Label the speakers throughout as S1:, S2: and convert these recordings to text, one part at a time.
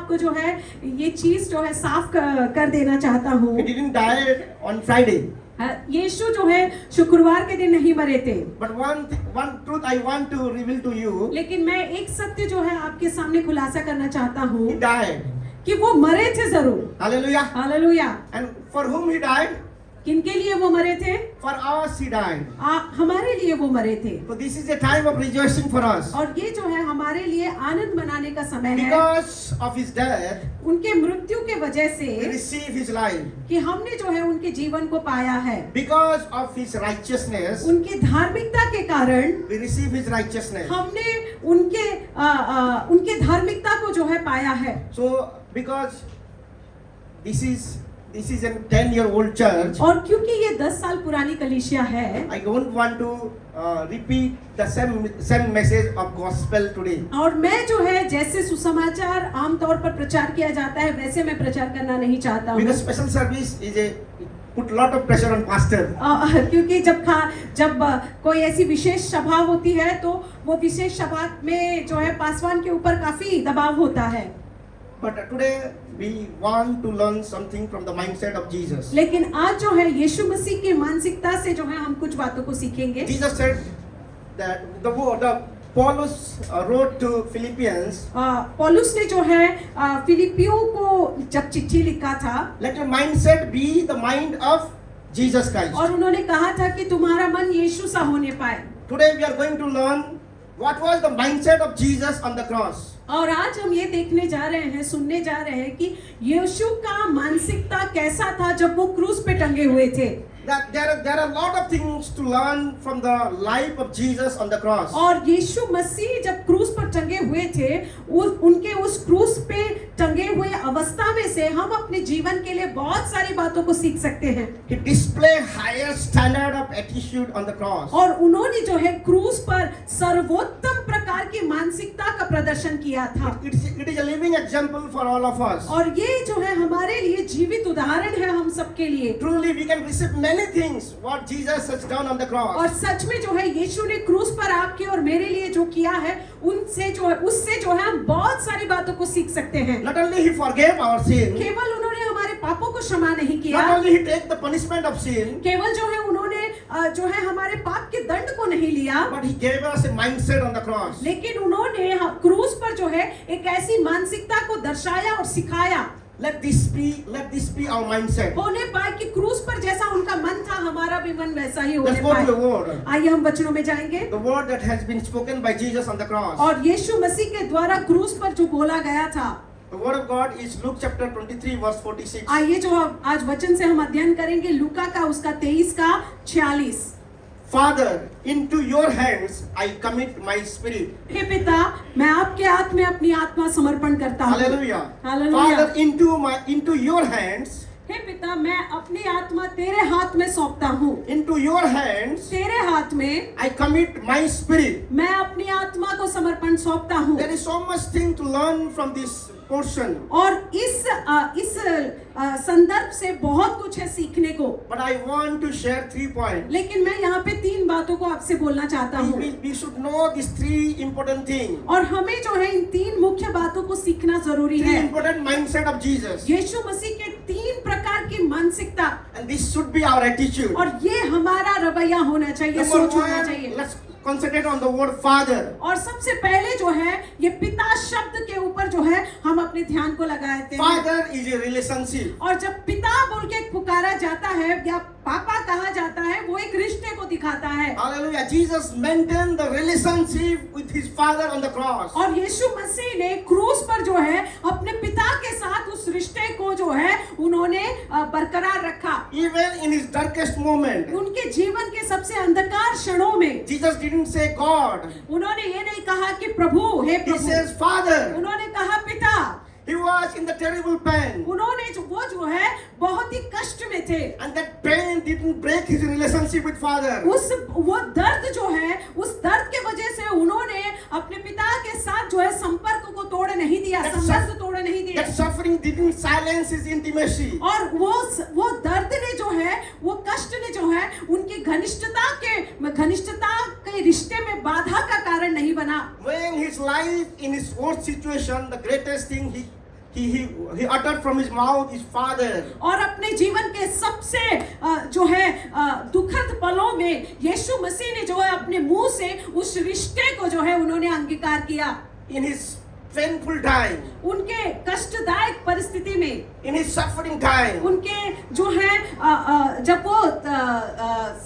S1: आपको जो है ये चीज जो है साफ कर देना चाहता हूँ।
S2: He didn't die on Friday.
S1: यीशु जो है शुक्रवार के दिन नहीं मरे थे,
S2: But one truth I want to reveal to you.
S1: लेकिन मैं एक सत्य जो है आपके सामने खुलासा करना चाहता हूँ
S2: He died.
S1: कि वो मरे थे जरूर।
S2: Hallelujah.
S1: Hallelujah.
S2: And for whom he died?
S1: किनके लिए वो मरे थे?
S2: For us he died.
S1: हमारे लिए वो मरे थे।
S2: So this is a time of rejoicing for us.
S1: और ये जो है हमारे लिए आनंद मनाने का समय है।
S2: Because of his death,
S1: उनके मृत्यु के वजह से
S2: we receive his life.
S1: कि हमने जो है उनके जीवन को पाया है।
S2: Because of his righteousness,
S1: उनकी धार्मिकता के कारण
S2: we receive his righteousness.
S1: हमने उनके धार्मिकता को जो है पाया है।
S2: So because this is a 10-year-old church,
S1: और क्योंकि ये 10 साल पुरानी कलीसिया है,
S2: I don't want to repeat the same message of gospel today.
S1: और मैं जो है जैसे सुसमाचार आमतौर पर प्रचार किया जाता है वैसे मैं प्रचार करना नहीं चाहता हूँ।
S2: Because special service put lot of pressure on pastor.
S1: क्योंकि जब कोई ऐसी विशेष सभा होती है तो वो विशेष सभा में जो है पासवान के ऊपर काफी दबाव होता है।
S2: But today we want to learn something from the mindset of Jesus.
S1: लेकिन आज जो है यीशु मसीह की मानसिकता से जो है हम कुछ बातों को सीखेंगे।
S2: Jesus said that the Paulus wrote to Philippians.
S1: पौलुस ने जो है फिलिपियों को जब चिट्ठी लिखा था,
S2: Let your mindset be the mind of Jesus Christ.
S1: और उन्होंने कहा था कि तुम्हारा मन यीशु सा होने पाए।
S2: Today we are going to learn what was the mindset of Jesus on the cross.
S1: और आज हम ये देखने जा रहे हैं, सुनने जा रहे हैं कि यीशु का मानसिकता कैसा था जब वो क्रूस पे टंगे हुए थे।
S2: That there are a lot of things to learn from the life of Jesus on the cross.
S1: और यीशु मसीह जब क्रूस पर टंगे हुए थे, उनके उस क्रूस पे टंगे हुए अवस्था में से हम अपने जीवन के लिए बहुत सारी बातों को सीख सकते हैं।
S2: He displayed higher standard of attitude on the cross.
S1: और उन्होंने जो है क्रूस पर सर्वोत्तम प्रकार की मानसिकता का प्रदर्शन किया था।
S2: It is a living example for all of us.
S1: और ये जो है हमारे लिए जीवित उदाहरण है हम सबके लिए।
S2: Truly we can receive many things what Jesus has done on the cross.
S1: और सच में जो है यीशु ने क्रूस पर आपके और मेरे लिए जो किया है, उससे जो है हम बहुत सारी बातों को सीख सकते हैं।
S2: Not only he forgave our sin,
S1: केवल उन्होंने हमारे पापों को क्षमा नहीं किया,
S2: not only he take the punishment of sin,
S1: केवल जो है उन्होंने जो है हमारे पाप के दंड को नहीं लिया,
S2: but he gave us a mindset on the cross.
S1: लेकिन उन्होंने क्रूस पर जो है एक ऐसी मानसिकता को दर्शाया और सिखाया।
S2: Let this be our mindset.
S1: होने पाए कि क्रूस पर जैसा उनका मन था हमारा भी मन वैसा ही
S2: Let's
S1: होने
S2: go to the
S1: पाए।
S2: word.
S1: आइए हम वचनों में जाएंगे।
S2: The word that has been spoken by Jesus on the cross.
S1: और यीशु मसीह के द्वारा क्रूस पर जो बोला गया था,
S2: The word of God is Luke chapter 23 verse 46.
S1: आइए जो आज वचन से हम अध्ययन करेंगे लूका का उसका 23 का 46।
S2: Father, into your hands I commit my spirit.
S1: हे पिता, मैं आपके हाथ में अपनी आत्मा समर्पण करता हूँ।
S2: Hallelujah.
S1: Hallelujah.
S2: Father, into your hands.
S1: हे पिता, मैं अपनी आत्मा तेरे हाथ में सौंपता हूँ।
S2: Into your hands
S1: तेरे हाथ में
S2: I commit my spirit.
S1: मैं अपनी आत्मा को समर्पण सौंपता हूँ।
S2: There is so much thing to learn from this portion.
S1: और इस संदर्भ से बहुत कुछ है सीखने को।
S2: But I want to share 3 points.
S1: लेकिन मैं यहाँ पे 3 बातों को आपसे बोलना चाहता हूँ।
S2: We should know these 3 important things.
S1: और हमें जो है इन 3 मुख्य बातों को सीखना जरूरी
S2: 3
S1: है।
S2: important mindset of Jesus.
S1: यीशु मसीह के 3 प्रकार की मानसिकता,
S2: And this should be our attitude.
S1: और ये हमारा रवैया होना चाहिए,
S2: Number
S1: सोच होना
S2: 1,
S1: चाहिए।
S2: let's concentrate on the word Father.
S1: और सबसे पहले जो है ये पिता शब्द के ऊपर जो है हम अपने ध्यान को लगाते हैं।
S2: Father is a relationship.
S1: और जब पिता बोल के पुकारा जाता है या पापा कहा जाता है, वो एक रिश्ते को दिखाता है।
S2: Hallelujah. Jesus maintained the relationship with his Father on the cross.
S1: और यीशु मसीह ने क्रूस पर जो है अपने पिता के साथ उस रिश्ते को जो है उन्होंने बरकरार रखा।
S2: Even in his darkest moment,
S1: उनके जीवन के सबसे अंधकार क्षणों में
S2: Jesus didn't say God.
S1: उन्होंने ये नहीं कहा कि प्रभु, हे
S2: He
S1: प्रभु,
S2: says Father.
S1: उन्होंने कहा पिता।
S2: He was in the terrible pain.
S1: उन्होंने वो जो है बहुत ही कष्ट में थे।
S2: And that pain didn't break his relationship with Father.
S1: वो दर्द जो है, उस दर्द के वजह से उन्होंने अपने पिता के साथ जो है संपर्क को तोड़ नहीं दिया, संबंध तोड़ नहीं दिया।
S2: That suffering didn't silence his intimacy.
S1: और वो दर्द ने जो है, वो कष्ट ने जो है उनकी घनिष्ठता के रिश्ते में बाधा का कारण नहीं बना।
S2: When his life in his worst situation, the greatest thing he uttered from his mouth is Father.
S1: और अपने जीवन के सबसे जो है दुखद पलों में यीशु मसीह ने जो है अपने मुंह से उस रिश्ते को जो है उन्होंने अंगीकार किया।
S2: In his painful time,
S1: उनके कष्टदायक परिस्थिति में,
S2: in his suffering time,
S1: उनके जो है जब वो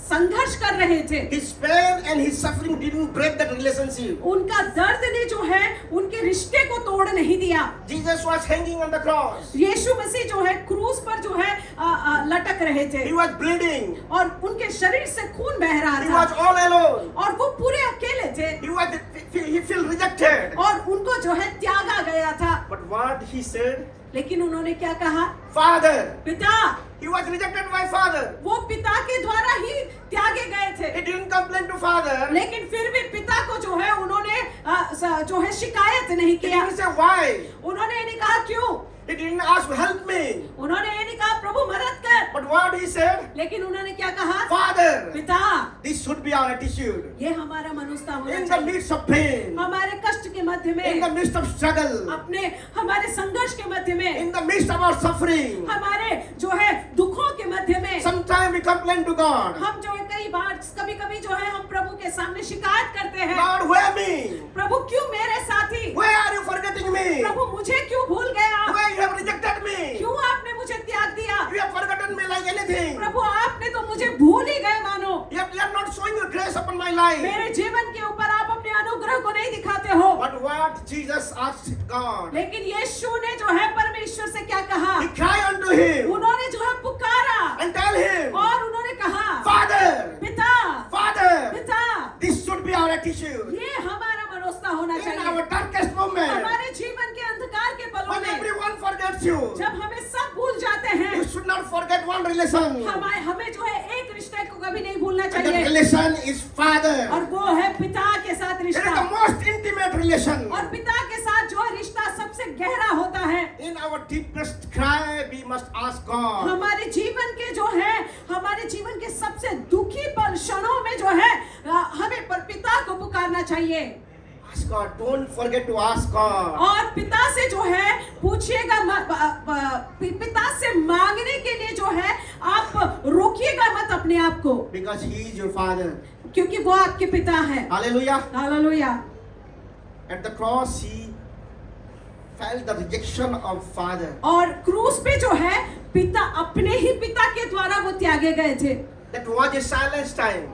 S1: संघर्ष कर रहे थे,
S2: his pain and his suffering didn't break that relationship.
S1: उनका दर्द ने जो है उनके रिश्ते को तोड़ नहीं दिया।
S2: Jesus was hanging on the cross.
S1: यीशु मसीह जो है क्रूस पर जो है लटक रहे थे
S2: He was bleeding.
S1: और उनके शरीर से खून बह रहा
S2: He
S1: था
S2: was all alone.
S1: और वो पूरे अकेले थे
S2: He felt rejected.
S1: और उनको जो है त्यागा गया था।
S2: But what he said?
S1: लेकिन उन्होंने क्या कहा?
S2: Father.
S1: पिता।
S2: He was rejected by Father.
S1: वो पिता के द्वारा ही त्यागे गए थे।
S2: He didn't complain to Father.
S1: लेकिन फिर भी पिता को जो है उन्होंने जो है शिकायत नहीं
S2: He
S1: किया।
S2: didn't say why.
S1: उन्होंने ये नहीं कहा क्यों।
S2: He didn't ask help me.
S1: उन्होंने ये नहीं कहा प्रभु मदद कर।
S2: But what he said?
S1: लेकिन उन्होंने क्या कहा?
S2: Father.
S1: पिता।
S2: This should be our attitude.
S1: ये हमारा मनुष्यता होना
S2: In the
S1: चाहिए।
S2: midst of pain.
S1: हमारे कष्ट के मध्य में,
S2: In the midst of struggle.
S1: अपने हमारे संघर्ष के मध्य में,
S2: In the midst of our suffering.
S1: हमारे जो है दुखों के मध्य में,
S2: Sometimes we complain to God.
S1: हम जो है कई बार कभी-कभी जो है हम प्रभु के सामने शिकायत करते हैं।
S2: Lord, where me?
S1: प्रभु क्यों मेरे साथी?
S2: Why are you forgetting me?
S1: प्रभु मुझे क्यों भूल गया?
S2: Why you have rejected me?
S1: क्यों आपने मुझे त्याग दिया?
S2: You have forgotten me like anything.
S1: प्रभु आपने तो मुझे भूल ही गए मानो।
S2: You are not showing your grace upon my life.
S1: मेरे जीवन के ऊपर आप अपने अनुग्रह को नहीं दिखाते हो।
S2: But what Jesus asked God?
S1: लेकिन यीशु ने जो है परमेश्वर से क्या कहा?
S2: He cried unto him
S1: उन्होंने जो है पुकारा
S2: and tell him,
S1: और उन्होंने कहा,
S2: Father,
S1: पिता,
S2: Father,
S1: पिता,
S2: this should be our attitude.
S1: ये हमारा मनोस्ता होना
S2: In
S1: चाहिए।
S2: our darkest moment,
S1: हमारे जीवन के अंधकार के पलों
S2: when
S1: में,
S2: everyone forgets you,
S1: जब हमें सब भूल जाते हैं,
S2: you should not forget one relation.
S1: हमें जो है एक रिश्ते को कभी नहीं भूलना
S2: And that
S1: चाहिए
S2: relation is Father.
S1: और वो है पिता के साथ
S2: It is
S1: रिश्ता।
S2: the most intimate relation.
S1: और पिता के साथ जो है रिश्ता सबसे गहरा होता है।
S2: In our deepest cry, we must ask God.
S1: हमारे जीवन के जो है हमारे जीवन के सबसे दुखी पल क्षणों में जो है हमें पर पिता को पुकारना चाहिए।
S2: Ask God. Don't forget to ask God.
S1: और पिता से जो है पूछिएगा, पिता से मांगने के लिए जो है आप रोकिएगा मत अपने आप को,
S2: Because He is your Father.
S1: क्योंकि वो आपके पिता है।
S2: Hallelujah.
S1: Hallelujah.
S2: At the cross, He felt the rejection of Father.
S1: और क्रूस पे जो है पिता अपने ही पिता के द्वारा वो त्यागे गए थे।
S2: That was a silence time.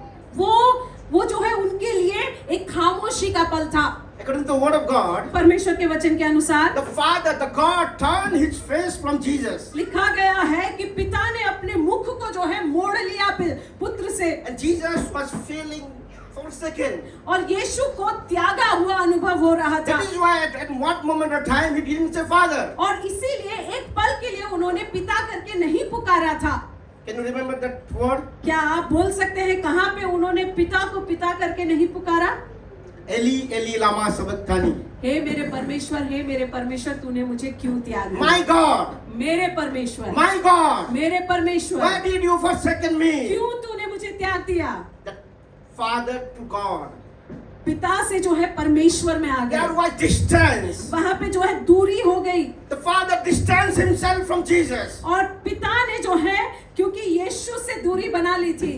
S1: वो जो है उनके लिए एक खामोशी का पल था।
S2: According to the word of God,
S1: परमेश्वर के वचन के अनुसार
S2: the Father, the God, turned His face from Jesus.
S1: लिखा गया है कि पिता ने अपने मुख को जो है मोड़ लिया पुत्र से,
S2: And Jesus was feeling forsaken.
S1: और यीशु को त्यागा हुआ अनुभव हो रहा था।
S2: That is why at what moment of time He didn't say Father.
S1: और इसीलिए एक पल के लिए उन्होंने पिता करके नहीं पुकारा था।
S2: Can you remember that word?
S1: क्या आप बोल सकते हैं कहाँ पे उन्होंने पिता को पिता करके नहीं पुकारा?
S2: Eli, Eli, lama sabachthani.
S1: हे मेरे परमेश्वर तूने मुझे क्यों त्याग दिया?
S2: My God,
S1: मेरे परमेश्वर,
S2: my God,
S1: मेरे परमेश्वर,
S2: why did you forsaken me?
S1: क्यों तूने मुझे त्याग दिया?
S2: That Father to God.
S1: पिता से जो है परमेश्वर में आ
S2: There
S1: गया,
S2: was distance.
S1: वहां पे जो है दूरी हो गई।
S2: The Father distanced Himself from Jesus.
S1: और पिता ने जो है क्योंकि यीशु से दूरी बना ली थी,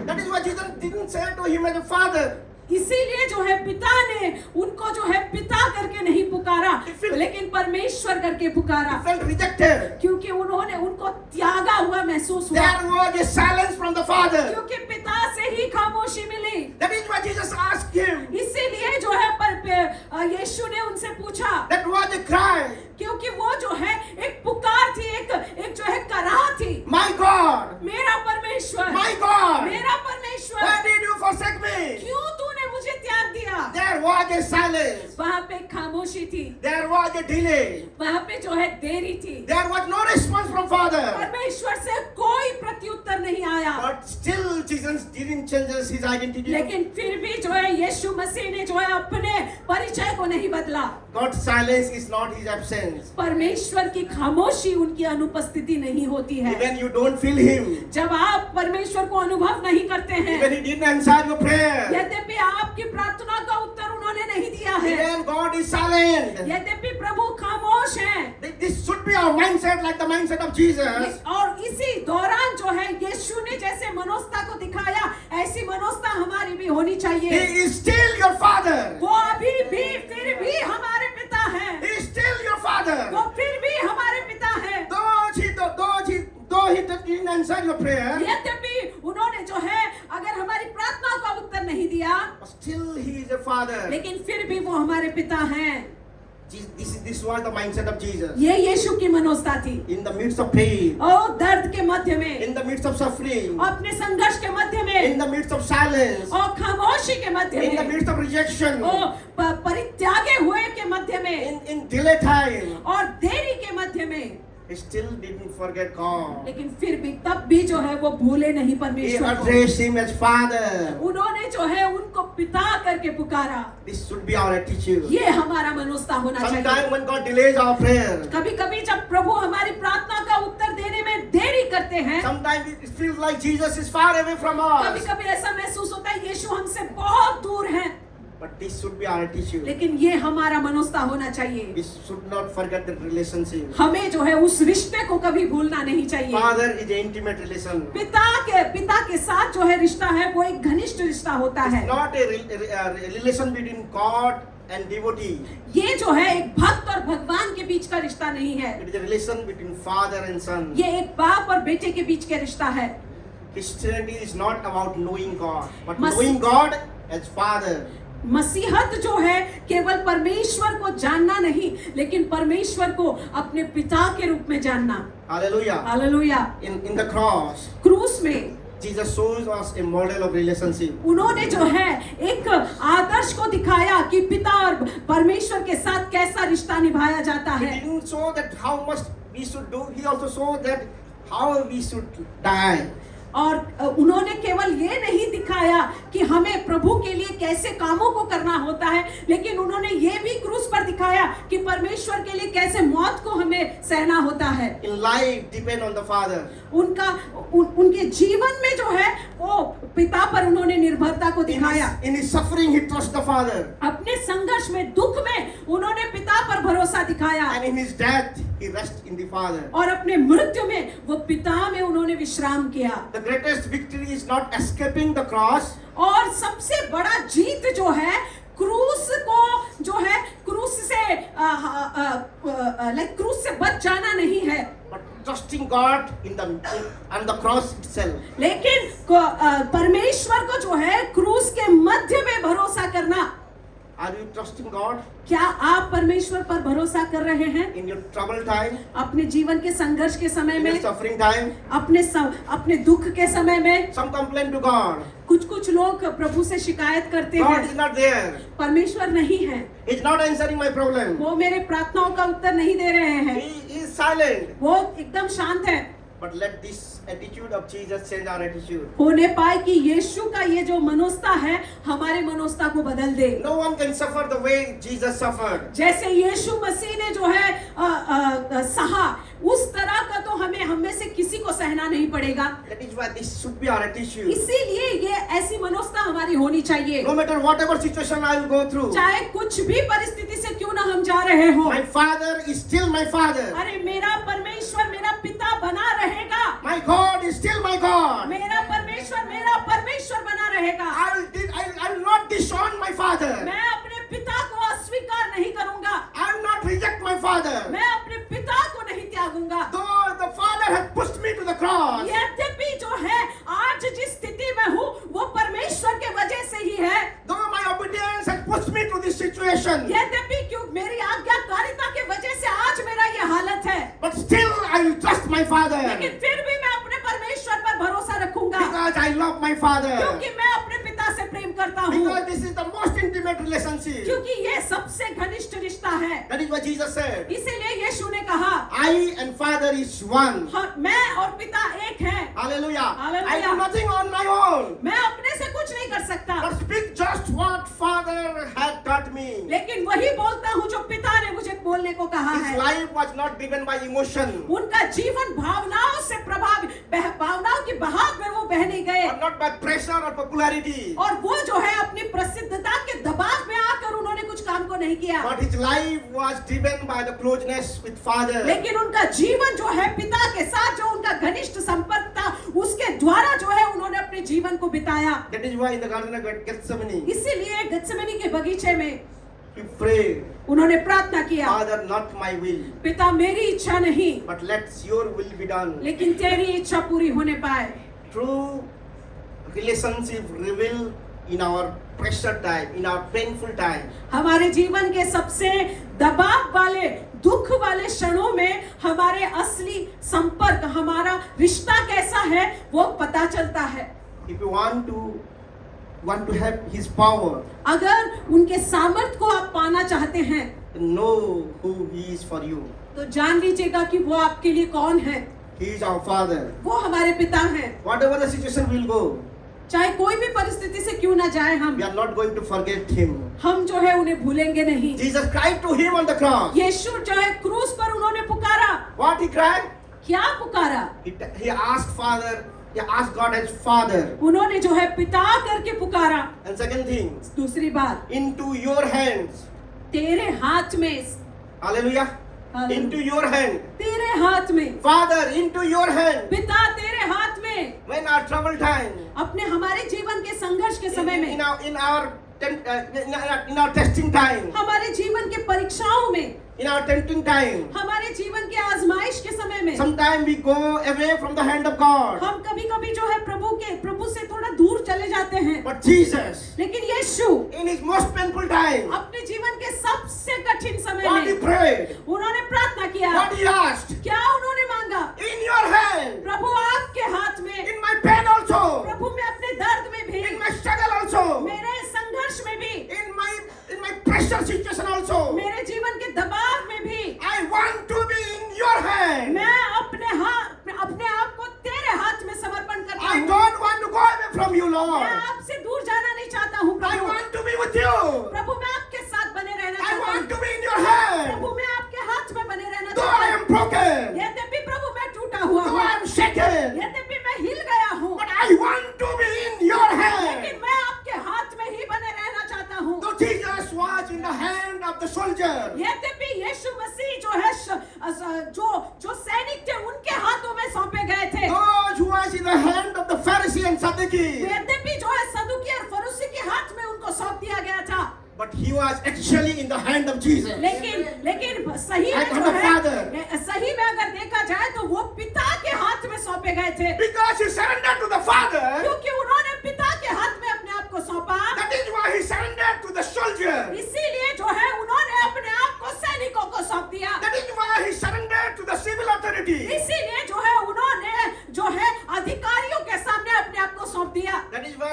S2: That is why Jesus didn't say to Him as a Father.
S1: इसीलिए जो है पिता ने उनको जो है पिता करके नहीं पुकारा, लेकिन परमेश्वर करके
S2: He
S1: पुकारा,
S2: felt rejected.
S1: क्योंकि उन्होंने उनको त्यागा हुआ महसूस हुआ,
S2: There was a silence from the Father.
S1: क्योंकि पिता से ही खामोशी मिली।
S2: That is why Jesus asked him.
S1: इसीलिए जो है यीशु ने उनसे पूछा,
S2: That was a cry.
S1: क्योंकि वो जो है एक पुकार थी, एक जो है कराह थी।
S2: My God,
S1: मेरा परमेश्वर,
S2: my God,
S1: मेरा परमेश्वर,
S2: why did you forsake me?
S1: क्यों तूने मुझे त्याग दिया?
S2: There was a silence.
S1: वहाँ पे खामोशी थी,
S2: There was a delay.
S1: वहाँ पे जो है देरी थी,
S2: There was no response from Father.
S1: परमेश्वर से कोई प्रत्युत्तर नहीं आया।
S2: But still Jesus didn't change His identity.
S1: लेकिन फिर भी जो है यीशु मसीह ने जो है अपने परिचय को नहीं बदला।
S2: God's silence is not His absence.
S1: परमेश्वर की खामोशी उनकी अनुपस्थिति नहीं होती है।
S2: Even you don't feel Him.
S1: जब आप परमेश्वर को अनुभव नहीं करते हैं,
S2: Even He didn't answer your prayer.
S1: यद्यपि आपकी प्रार्थना का उत्तर उन्होंने नहीं दिया है।
S2: Even God is silent.
S1: यद्यपि प्रभु खामोश है।
S2: This should be our mindset, like the mindset of Jesus.
S1: और इसी दौरान जो है यीशु ने जैसे मनोस्ता को दिखाया, ऐसी मनोस्ता हमारी भी होनी चाहिए।
S2: He is still your father.
S1: वो अभी भी फिर भी हमारे पिता है।
S2: He is still your father.
S1: वो फिर भी हमारे पिता है।
S2: Though he didn't answer your prayer,
S1: यद्यपि उन्होंने जो है अगर हमारी प्रार्थनाओं का उत्तर नहीं दिया,
S2: but still he is a father.
S1: लेकिन फिर भी वो हमारे पिता हैं।
S2: This was the mindset of Jesus.
S1: ये यीशु की मनोस्ता थी।
S2: In the midst of pain,
S1: और दर्द के मध्य में,
S2: in the midst of suffering,
S1: अपने संघर्ष के मध्य में,
S2: in the midst of silence,
S1: और खामोशी के मध्य
S2: in the
S1: में,
S2: midst of rejection,
S1: और परित्यागे हुए के मध्य में,
S2: in delay time,
S1: और देरी के मध्य में,
S2: he still didn't forget God.
S1: लेकिन फिर भी तब भी जो है वो भूले नहीं
S2: He
S1: परमेश्वर को।
S2: addressed him as father.
S1: उन्होंने जो है उनको पिता करके पुकारा।
S2: This should be our attitude.
S1: ये हमारा मनोस्ता होना चाहिए।
S2: Sometimes when God delays our prayer,
S1: कभी कभी जब प्रभु हमारी प्रार्थना का उत्तर देने में देरी करते हैं,
S2: sometimes it feels like Jesus is far away from
S1: कभी
S2: us.
S1: कभी ऐसा महसूस होता है यीशु हमसे बहुत दूर है।
S2: But this should be our attitude.
S1: लेकिन ये हमारा मनोस्ता होना चाहिए।
S2: We should not forget the relationship.
S1: हमें जो है उस रिश्ते को कभी भूलना नहीं चाहिए।
S2: Father is an intimate relation.
S1: पिता के साथ जो है रिश्ता है वो एक घनिष्ठ रिश्ता होता है।
S2: Not a relation between God and devotee.
S1: ये जो है एक भक्त और भगवान के बीच का रिश्ता नहीं है।
S2: It is a relation between father and son.
S1: ये एक बाप और बेटे के बीच का रिश्ता है।
S2: Christianity is not about knowing God, but
S1: Mas-
S2: knowing God as Father.
S1: मसीहत जो है केवल परमेश्वर को जानना नहीं, लेकिन परमेश्वर को अपने पिता के रूप में जानना।
S2: Hallelujah.
S1: Hallelujah.
S2: In the cross,
S1: क्रूस में
S2: Jesus shows us a model of relationship.
S1: उन्होंने जो है एक आदर्श को दिखाया कि पिता और परमेश्वर के साथ कैसा रिश्ता निभाया जाता
S2: He
S1: है।
S2: didn't show that how much we should do. He also showed that how we should die.
S1: और उन्होंने केवल ये नहीं दिखाया कि हमें प्रभु के लिए कैसे कामों को करना होता है, लेकिन उन्होंने ये भी क्रूस पर दिखाया कि परमेश्वर के लिए कैसे मौत को हमें सहना होता है।
S2: In life depend on the Father.
S1: उनके जीवन में जो है वो पिता पर उन्होंने निर्भरता को दिखाया।
S2: In his suffering, he trusts the Father.
S1: अपने संघर्ष में, दुख में उन्होंने पिता पर भरोसा दिखाया।
S2: And in his death, he rests in the Father.
S1: और अपने मृत्यु में वो पिता में उन्होंने विश्राम किया।
S2: The greatest victory is not escaping the cross.
S1: और सबसे बड़ा जीत जो है क्रूस को जो है क्रूस से क्रूस से बच जाना नहीं है,
S2: But trusting God on the cross itself.
S1: लेकिन परमेश्वर को जो है क्रूस के मध्य में भरोसा करना।
S2: Are you trusting God
S1: क्या आप परमेश्वर पर भरोसा कर रहे हैं?
S2: in your trouble time,
S1: अपने जीवन के संघर्ष के समय
S2: in your
S1: में,
S2: suffering time?
S1: अपने दुख के समय में?
S2: Some complain to God.
S1: कुछ लोग प्रभु से शिकायत करते
S2: God
S1: हैं,
S2: is not there.
S1: परमेश्वर नहीं है,
S2: He is not answering my problem.
S1: वो मेरे प्रार्थनाओं का उत्तर नहीं दे रहे हैं,
S2: He is silent.
S1: वो एकदम शांत है।
S2: But let this attitude of Jesus change our attitude.
S1: होने पाए कि यीशु का ये जो मनोस्ता है हमारे मनोस्ता को बदल दे।
S2: No one can suffer the way Jesus suffered.
S1: जैसे यीशु मसीह ने जो है सहा, उस तरह का तो हम में से किसी को सहना नहीं पड़ेगा।
S2: That is why this should be our attitude.
S1: इसीलिए ये ऐसी मनोस्ता हमारी होनी चाहिए।
S2: No matter whatever situation I will go through,
S1: चाहे कुछ भी परिस्थिति से क्यों ना हम जा रहे हो,
S2: my Father is still my Father.
S1: अरे मेरा परमेश्वर मेरा पिता बना रहेगा।
S2: My God is still my God.
S1: मेरा परमेश्वर बना रहेगा।
S2: I will not disown my Father.
S1: मैं अपने पिता को अस्वीकार नहीं करूंगा।
S2: I will not reject my Father.
S1: मैं अपने पिता को नहीं त्यागूंगा।
S2: Though the Father has pushed me to the cross,
S1: यद्यपि जो है आज जिस स्थिति में हूँ वो परमेश्वर के वजह से ही है।
S2: though my obedience has pushed me to this situation,
S1: यद्यपि क्यों मेरी आज्ञाकारिता के वजह से आज मेरा ये हालत है,
S2: but still I will trust my Father.
S1: लेकिन फिर भी मैं अपने परमेश्वर पर भरोसा रखूंगा,
S2: Because I love my Father.
S1: क्योंकि मैं अपने पिता से प्रेम करता हूँ,
S2: Because this is the most intimate relationship.
S1: क्योंकि ये सबसे घनिष्ठ रिश्ता है।
S2: That is what Jesus said.
S1: इसीलिए यीशु ने कहा,
S2: I and Father is one.
S1: मैं और पिता एक हैं।
S2: Hallelujah.
S1: Hallelujah.
S2: I do nothing on my own.
S1: मैं अपने से कुछ नहीं कर सकता,
S2: but speak just what Father had taught me.
S1: लेकिन वही बोलता हूँ जो पिता ने मुझे बोलने को कहा
S2: His
S1: है।
S2: life was not driven by emotion,
S1: उनका जीवन भावनाओं से प्रभावित, भावनाओं की बहाव में वो बह नहीं गए,
S2: or not by pressure or popularity.
S1: और वो जो है अपनी प्रसिद्धता के दबाव में आकर उन्होंने कुछ काम को नहीं किया,
S2: But his life was driven by the closeness with Father.
S1: लेकिन उनका जीवन जो है पिता के साथ जो उनका घनिष्ठ संपर्क था उसके द्वारा जो है उन्होंने अपने जीवन को बिताया।
S2: That is why in the Garden of Gethsemane,
S1: इसीलिए गत्सेमनी के बगीचे में
S2: he prayed,
S1: उन्होंने प्रार्थना किया,
S2: Father, not my will,
S1: पिता मेरी इच्छा नहीं
S2: but let your will be done.
S1: लेकिन तेरी इच्छा पूरी होने पाए।
S2: True relationship reveal in our pressure time, in our painful time.
S1: हमारे जीवन के सबसे दबाव वाले दुख वाले क्षणों में हमारे असली संपर्क, हमारा रिश्ता कैसा है वो पता चलता है।
S2: If you want to have his power,
S1: अगर उनके सामर्थ को आप पाना चाहते हैं
S2: know who he is for you.
S1: तो जान लीजिएगा कि वो आपके लिए कौन है।
S2: He is our Father.
S1: वो हमारे पिता हैं।
S2: Whatever the situation will go,
S1: चाहे कोई भी परिस्थिति से क्यों ना जाए
S2: we are not going to forget him.
S1: हम जो है उन्हें भूलेंगे नहीं।
S2: Jesus cried to him on the cross.
S1: यीशु जो है क्रूस पर उन्होंने पुकारा।
S2: What he cried?
S1: क्या पुकारा?
S2: He asked Father, he asked God as Father.
S1: उन्होंने जो है पिता करके पुकारा।
S2: And second thing,
S1: दूसरी बात,
S2: into your hands.
S1: तेरे हाथ में,
S2: Hallelujah.
S1: Hallelujah.
S2: Into your hand.
S1: तेरे हाथ में,
S2: Father, into your hand.
S1: पिता तेरे हाथ में।
S2: When our trouble time,
S1: अपने हमारे जीवन के संघर्ष के समय में,
S2: in our testing time,
S1: हमारे जीवन के परीक्षाओं में,
S2: in our tempting time,
S1: हमारे जीवन के आजमाइश के समय में,
S2: sometimes we go away from the hand of God.
S1: हम कभी-कभी जो है प्रभु से थोड़ा दूर चले जाते हैं।
S2: But Jesus,
S1: लेकिन यीशु
S2: in his most painful time,
S1: अपने जीवन के सबसे कठिन समय
S2: what he
S1: में
S2: prayed,
S1: उन्होंने प्रार्थना किया।
S2: what he asked,
S1: क्या उन्होंने मांगा?
S2: in your hand,
S1: प्रभु आपके हाथ में,
S2: in my pain also,
S1: प्रभु मैं अपने दर्द में भी,
S2: in my struggle also,
S1: मेरे संघर्ष में भी,
S2: in my pressure situation also,
S1: मेरे जीवन के दबाव में भी,
S2: I want to be in your hand.
S1: मैं अपने आप को तेरे हाथ में समर्पण करता
S2: I
S1: हूँ।
S2: don't want to go away from you, Lord.
S1: मैं आपसे दूर जाना नहीं चाहता हूँ
S2: I
S1: Prabhu.
S2: want to be with you.
S1: प्रभु मैं आपके साथ बने रहना
S2: I
S1: चाहता
S2: want
S1: हूँ।
S2: to be in your hand.
S1: प्रभु मैं आपके हाथ में बने रहना
S2: Though
S1: चाहता
S2: I
S1: हूँ।
S2: am broken,
S1: यद्यपि प्रभु मैं टूटा हुआ
S2: though
S1: हूँ,
S2: I am shaken,
S1: यद्यपि मैं हिल गया हूँ,
S2: but I want to be in your hand.
S1: लेकिन मैं आपके हाथ में ही बने रहना चाहता हूँ।
S2: Though Jesus was in the hand of the soldier,
S1: यद्यपि यीशु मसीह जो है जो सैनिक थे उनके हाथों में सौंपे गए थे,
S2: those who was in the hand of the Pharisee and Sadducee,
S1: यद्यपि जो है सदुकी और फरीसी के हाथ में उनको सौंप दिया गया था,
S2: but he was actually in the hand of Jesus.
S1: लेकिन सही में
S2: And
S1: जो
S2: the
S1: है,
S2: Father.
S1: सही में अगर देखा जाए तो वो पिता के हाथ में सौंपे गए थे,
S2: Because he surrendered to the Father,
S1: क्योंकि उन्होंने पिता के हाथ में अपने आप को सौंपा।
S2: that is why he surrendered to the soldier.
S1: इसीलिए जो है उन्होंने अपने आप को सैनिकों को सौंप दिया।
S2: That is why he surrendered to the civil authority.
S1: इसीलिए जो है उन्होंने जो है अधिकारियों के सामने अपने आप को सौंप दिया।
S2: That is why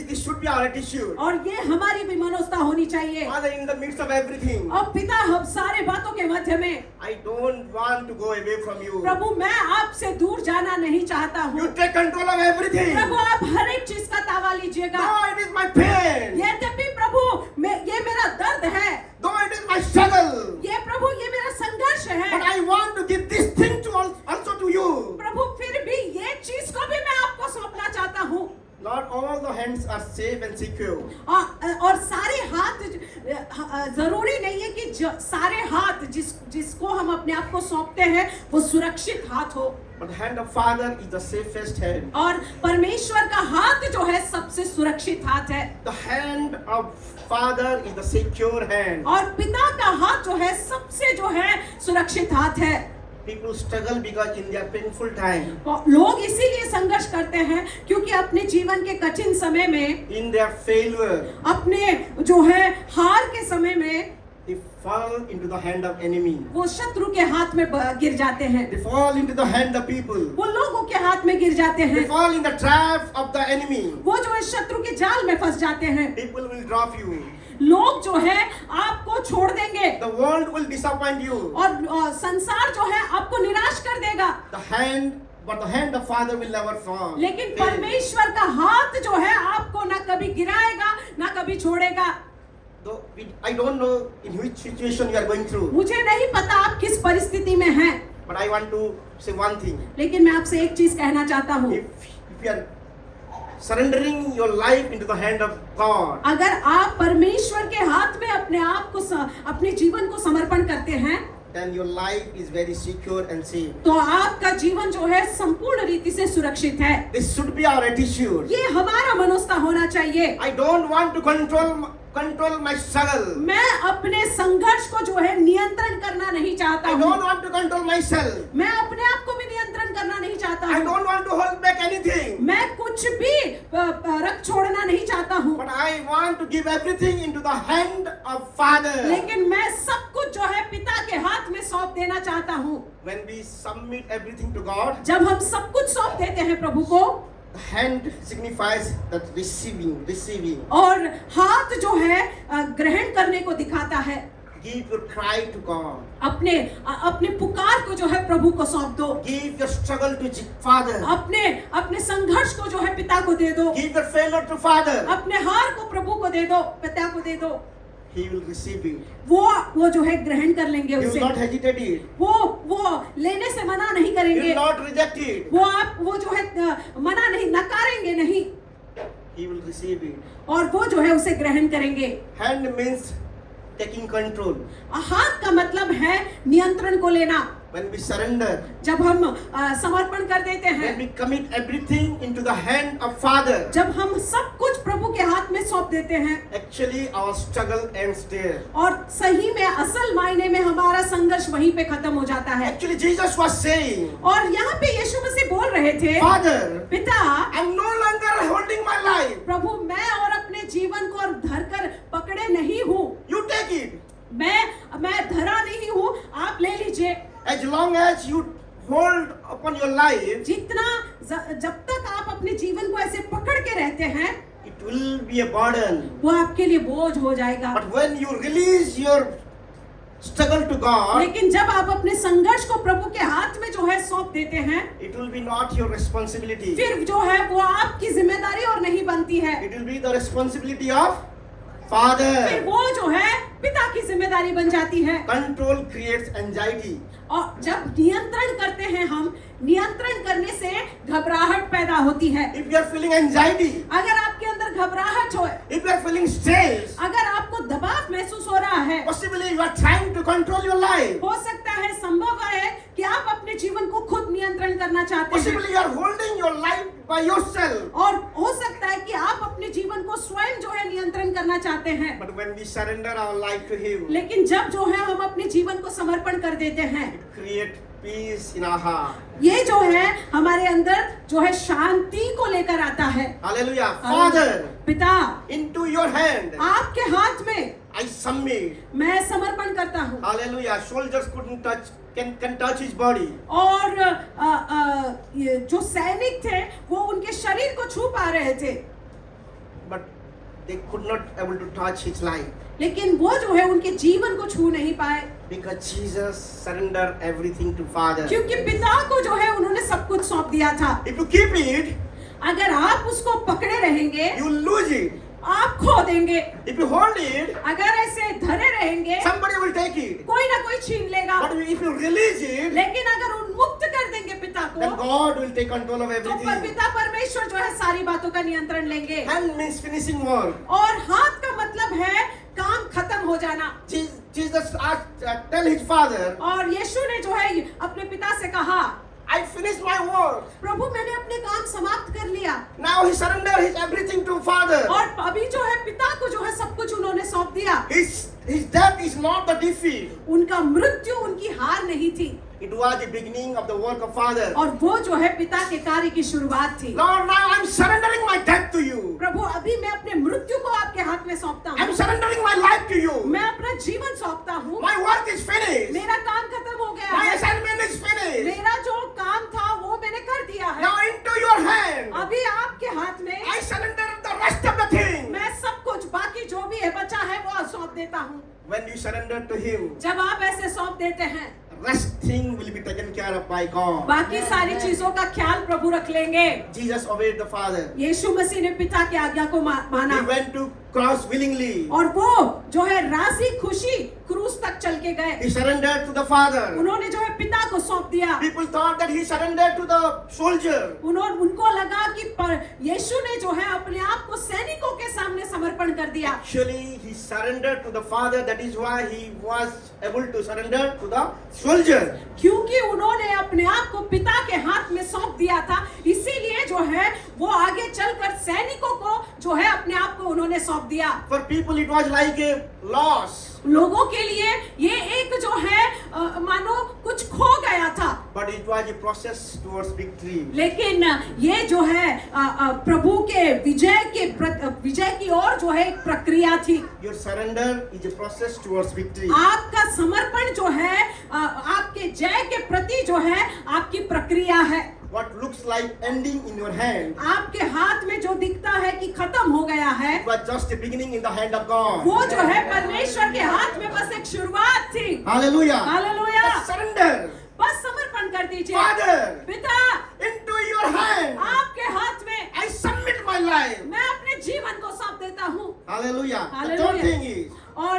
S2: this should be our attitude.
S1: और ये हमारी भी मनोस्था होनी चाहिए।
S2: Father, in the midst of everything,
S1: और पिता हम सारे बातों के मध्य में,
S2: I don't want to go away from you.
S1: प्रभु मैं आपसे दूर जाना नहीं चाहता हूँ।
S2: You take control of everything.
S1: प्रभु आप हर एक चीज का तावा लीजिएगा।
S2: Though it is my pain,
S1: यद्यपि प्रभु ये मेरा दर्द है,
S2: though it is my struggle,
S1: ये प्रभु ये मेरा संघर्ष
S2: but
S1: है,
S2: I want to give this thing to also to you.
S1: प्रभु फिर भी ये चीज को भी मैं आपको सौंपना चाहता हूँ।
S2: Not all the hands are safe and secure.
S1: और सारे हाथ जरूरी नहीं है कि सारे हाथ जिसको हम अपने आप को सौंपते हैं वो सुरक्षित हाथ हो,
S2: But the hand of Father is the safest hand.
S1: और परमेश्वर का हाथ जो है सबसे सुरक्षित हाथ है।
S2: The hand of Father is the secure hand.
S1: और पिता का हाथ जो है सबसे जो है सुरक्षित हाथ है।
S2: People struggle because in their painful time,
S1: लोग इसीलिए संघर्ष करते हैं क्योंकि अपने जीवन के कठिन समय में,
S2: in their failure,
S1: अपने जो है हार के समय में
S2: they fall into the hand of enemy.
S1: वो शत्रु के हाथ में गिर जाते हैं,
S2: They fall into the hand of people.
S1: वो लोगों के हाथ में गिर जाते
S2: They
S1: हैं,
S2: fall in the trap of the enemy.
S1: वो जो है शत्रु के जाल में फंस जाते हैं।
S2: People will drop you.
S1: लोग जो है आपको छोड़ देंगे
S2: The world will disappoint you.
S1: और संसार जो है आपको निराश कर देगा।
S2: but the hand of Father will never fall.
S1: लेकिन
S2: fail.
S1: परमेश्वर का हाथ जो है आपको ना कभी गिराएगा ना कभी छोड़ेगा।
S2: Though I don't know in which situation you are going through,
S1: मुझे नहीं पता आप किस परिस्थिति में हैं,
S2: but I want to say one thing.
S1: लेकिन मैं आपसे एक चीज कहना चाहता हूँ।
S2: If you are surrendering your life into the hand of God,
S1: अगर आप परमेश्वर के हाथ में अपने आप को अपने जीवन को समर्पण करते हैं,
S2: then your life is very secure and safe.
S1: तो आपका जीवन जो है संपूर्ण रीति से सुरक्षित है।
S2: This should be our attitude.
S1: ये हमारा मनोस्था होना चाहिए।
S2: I don't want to control my struggle.
S1: मैं अपने संघर्ष को जो है नियंत्रण करना नहीं चाहता
S2: I
S1: हूँ।
S2: don't want to control myself.
S1: मैं अपने आप को भी नियंत्रण करना नहीं चाहता
S2: I
S1: हूँ।
S2: don't want to hold back anything.
S1: मैं कुछ भी रख छोड़ना नहीं चाहता हूँ।
S2: But I want to give everything into the hand of Father.
S1: लेकिन मैं सब कुछ जो है पिता के हाथ में सौंप देना चाहता हूँ।
S2: When we submit everything to God,
S1: जब हम सब कुछ सौंप देते हैं प्रभु को,
S2: the hand signifies that receiving.
S1: और हाथ जो है ग्रहण करने को दिखाता है।
S2: Give your cry to God.
S1: अपने पुकार को जो है प्रभु को सौंप दो।
S2: Give your struggle to Father.
S1: अपने संघर्ष को जो है पिता को दे दो।
S2: Give your failure to Father.
S1: अपने हार को प्रभु को दे दो, पिता को दे दो।
S2: He will receive it.
S1: वो जो है ग्रहण कर लेंगे
S2: He will
S1: उसे।
S2: not hesitate it.
S1: वो लेने से मना नहीं
S2: He
S1: करेंगे।
S2: will not reject it.
S1: वो जो है मना नहीं, नकारेंगे नहीं,
S2: He will receive it.
S1: और वो जो है उसे ग्रहण करेंगे।
S2: Hand means taking control.
S1: हाथ का मतलब है नियंत्रण को लेना।
S2: When we surrender,
S1: जब हम समर्पण कर देते हैं,
S2: when we commit everything into the hand of Father,
S1: जब हम सब कुछ प्रभु के हाथ में सौंप देते हैं,
S2: actually our struggle ends there.
S1: और सही में असल मायने में हमारा संघर्ष वहीं पे खत्म हो जाता है।
S2: Actually Jesus was saying,
S1: और यहाँ पे यीशु मसीह बोल रहे थे,
S2: Father,
S1: पिता,
S2: I'm no longer holding my life.
S1: प्रभु मैं और अपने जीवन को धरकर पकड़े नहीं हूँ।
S2: You take it.
S1: मैं धरा नहीं हूँ, आप ले लीजिए।
S2: As long as you hold upon your life,
S1: जब तक आप अपने जीवन को ऐसे पकड़ के रहते हैं,
S2: it will be a burden.
S1: वो आपके लिए बोझ हो जाएगा।
S2: But when you release your struggle to God,
S1: लेकिन जब आप अपने संघर्ष को प्रभु के हाथ में जो है सौंप देते हैं,
S2: it will be not your responsibility.
S1: फिर जो है वो आपकी जिम्मेदारी और नहीं बनती है,
S2: It will be the responsibility of
S1: फिर
S2: Father.
S1: वो जो है पिता की जिम्मेदारी बन जाती है।
S2: Control creates anxiety.
S1: और जब नियंत्रण करते हैं हम, नियंत्रण करने से घबराहट पैदा होती है।
S2: If you are feeling anxiety,
S1: अगर आपके अंदर घबराहट हो,
S2: if you are feeling stress,
S1: अगर आपको दबाव महसूस हो रहा है,
S2: possibly you are trying to control your life.
S1: हो सकता है, संभव है कि आप अपने जीवन को खुद नियंत्रण करना चाहते हैं,
S2: Possibly you are holding your life by yourself.
S1: और हो सकता है कि आप अपने जीवन को स्वयं जो है नियंत्रण करना चाहते हैं।
S2: But when we surrender our life to Him,
S1: लेकिन जब जो है हम अपने जीवन को समर्पण कर देते हैं,
S2: it creates peace in our heart.
S1: ये जो है हमारे अंदर जो है शांति को लेकर आता है।
S2: Hallelujah. Father,
S1: पिता,
S2: into your hand
S1: आपके हाथ में
S2: I submit.
S1: मैं समर्पण करता हूँ।
S2: Hallelujah. Soldiers can touch his body.
S1: और ये जो सैनिक थे वो उनके शरीर को छू पा रहे थे,
S2: But they could not able to touch his life.
S1: लेकिन वो जो है उनके जीवन को छू नहीं पाए,
S2: Because Jesus surrendered everything to Father.
S1: क्योंकि पिता को जो है उन्होंने सब कुछ सौंप दिया था।
S2: If you keep it,
S1: अगर आप उसको पकड़े रहेंगे,
S2: you will lose it.
S1: आप खो देंगे।
S2: If you hold it,
S1: अगर ऐसे धरे रहेंगे,
S2: somebody will take it.
S1: कोई ना कोई छीन लेगा।
S2: But if you release it,
S1: लेकिन अगर उन्मुक्त कर देंगे पिता
S2: then
S1: को,
S2: God will take control of
S1: तो
S2: everything.
S1: पिता परमेश्वर जो है सारी बातों का नियंत्रण लेंगे।
S2: Hand means finishing work.
S1: और हाथ का मतलब है काम खत्म हो जाना।
S2: Jesus asked, tell his father,
S1: और यीशु ने जो है अपने पिता से कहा,
S2: I finished my work.
S1: प्रभु मैंने अपने काम समाप्त कर लिया।
S2: Now he surrendered his everything to Father.
S1: और अभी जो है पिता को जो है सब कुछ उन्होंने सौंप दिया।
S2: His death is not the defeat.
S1: उनका मृत्यु उनकी हार नहीं थी,
S2: It was the beginning of the work of Father.
S1: और वो जो है पिता के कार्य की शुरुआत थी।
S2: Lord, now I'm surrendering my death to you.
S1: प्रभु अभी मैं अपने मृत्यु को आपके हाथ में सौंपता
S2: I'm
S1: हूँ,
S2: surrendering my life to you.
S1: मैं अपना जीवन सौंपता हूँ।
S2: My work is finished.
S1: मेरा काम खत्म हो गया
S2: My
S1: है,
S2: assignment is finished.
S1: मेरा जो काम था वो मैंने कर दिया है।
S2: Now into your hand,
S1: अभी आपके हाथ में
S2: I surrender the rest of the thing.
S1: मैं सब कुछ बाकी जो भी है बचा है वो सौंप देता हूँ।
S2: When you surrender to Him,
S1: जब आप ऐसे सौंप देते हैं,
S2: rest everything will be taken care of by God.
S1: बाकी सारी चीजों का ख्याल प्रभु रख लेंगे।
S2: Jesus obeyed the Father.
S1: यीशु मसीह ने पिता की आज्ञा को माना
S2: He went to cross willingly.
S1: और वो जो है राजी खुशी क्रूस तक चल के गए।
S2: He surrendered to the Father.
S1: उन्होंने जो है पिता को सौंप दिया।
S2: People thought that he surrendered to the soldier.
S1: उनको लगा कि यीशु ने जो है अपने आप को सैनिकों के सामने समर्पण कर दिया।
S2: Actually, he surrendered to the Father. That is why he was able to surrender to the soldier.
S1: क्योंकि उन्होंने अपने आप को पिता के हाथ में सौंप दिया था, इसीलिए जो है वो आगे चलकर सैनिकों को जो है अपने आप को उन्होंने सौंप दिया।
S2: For people, it was like a loss.
S1: लोगों के लिए ये एक जो है मानो कुछ खो गया था।
S2: But it was a process towards victory.
S1: लेकिन ये जो है प्रभु के विजय की ओर जो है एक प्रक्रिया थी।
S2: Your surrender is a process towards victory.
S1: आपका समर्पण जो है आपके जय के प्रति जो है आपकी प्रक्रिया है।
S2: What looks like ending in your hand,
S1: आपके हाथ में जो दिखता है कि खत्म हो गया है,
S2: it was just a beginning in the hand of God.
S1: वो जो है परमेश्वर के हाथ में बस एक शुरुआत थी।
S2: Hallelujah.
S1: हालेलुया।
S2: Just surrender.
S1: बस समर्पण कर दीजिए।
S2: Father,
S1: पिता,
S2: into your hand,
S1: आपके हाथ में
S2: I submit my life.
S1: मैं अपने जीवन को सौंप देता हूँ।
S2: Hallelujah. The
S1: Hallelujah.
S2: third thing is,
S1: और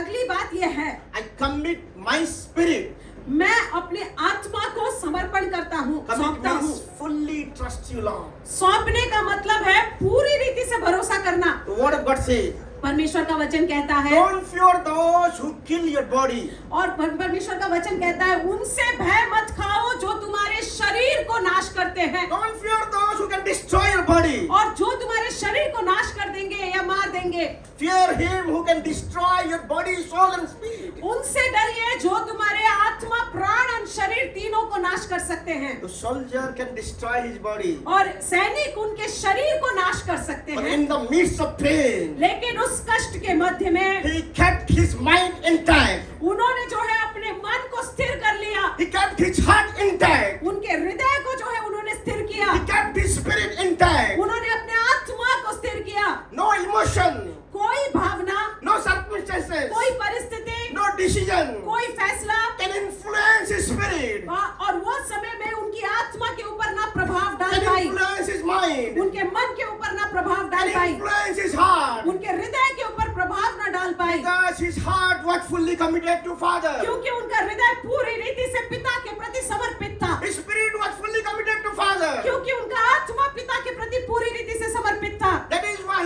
S1: अगली बात यह है,
S2: I commit my spirit.
S1: मैं अपने आत्मा को समर्पण करता हूँ,
S2: Commit
S1: सौंपता हूँ।
S2: means fully trust you, Lord.
S1: सौंपने का मतलब है पूरी रीति से भरोसा करना।
S2: The word of God says,
S1: परमेश्वर का वचन कहता है,
S2: don't fear those who kill your body.
S1: और परमेश्वर का वचन कहता है, उनसे भय मत खाओ जो तुम्हारे शरीर को नाश करते हैं।
S2: Don't fear those who can destroy your body.
S1: और जो तुम्हारे शरीर को नाश कर देंगे या मार देंगे।
S2: Fear him who can destroy your body, soul and spirit.
S1: उनसे डरिए जो तुम्हारे आत्मा, प्राण और शरीर तीनों को नाश कर सकते हैं।
S2: The soldier can destroy his body.
S1: और सैनिक उनके शरीर को नाश कर सकते
S2: But
S1: हैं,
S2: in the midst of pain,
S1: लेकिन उस कष्ट के मध्य में
S2: he kept his mind intact.
S1: उन्होंने जो है अपने मन को स्थिर कर लिया।
S2: He kept his heart intact.
S1: उनके हृदय को जो है उन्होंने स्थिर किया।
S2: He kept his spirit intact.
S1: उन्होंने अपने आत्मा को स्थिर किया।
S2: No emotion,
S1: कोई भावना,
S2: no circumstances,
S1: कोई परिस्थिति,
S2: no decision
S1: कोई फैसला
S2: can influence his spirit,
S1: और वो समय में उनकी आत्मा के ऊपर ना प्रभाव डाल
S2: can
S1: pi,
S2: influence his mind,
S1: उनके मन के ऊपर ना प्रभाव डाल
S2: can
S1: pi,
S2: influence his heart.
S1: उनके हृदय के ऊपर प्रभाव ना डाल पाई,
S2: Because his heart was fully committed to Father.
S1: क्योंकि उनका हृदय पूरी रीति से पिता के प्रति समर्पित था,
S2: His spirit was fully committed to Father.
S1: क्योंकि उनका आत्मा पिता के प्रति पूरी रीति से समर्पित था।
S2: That is why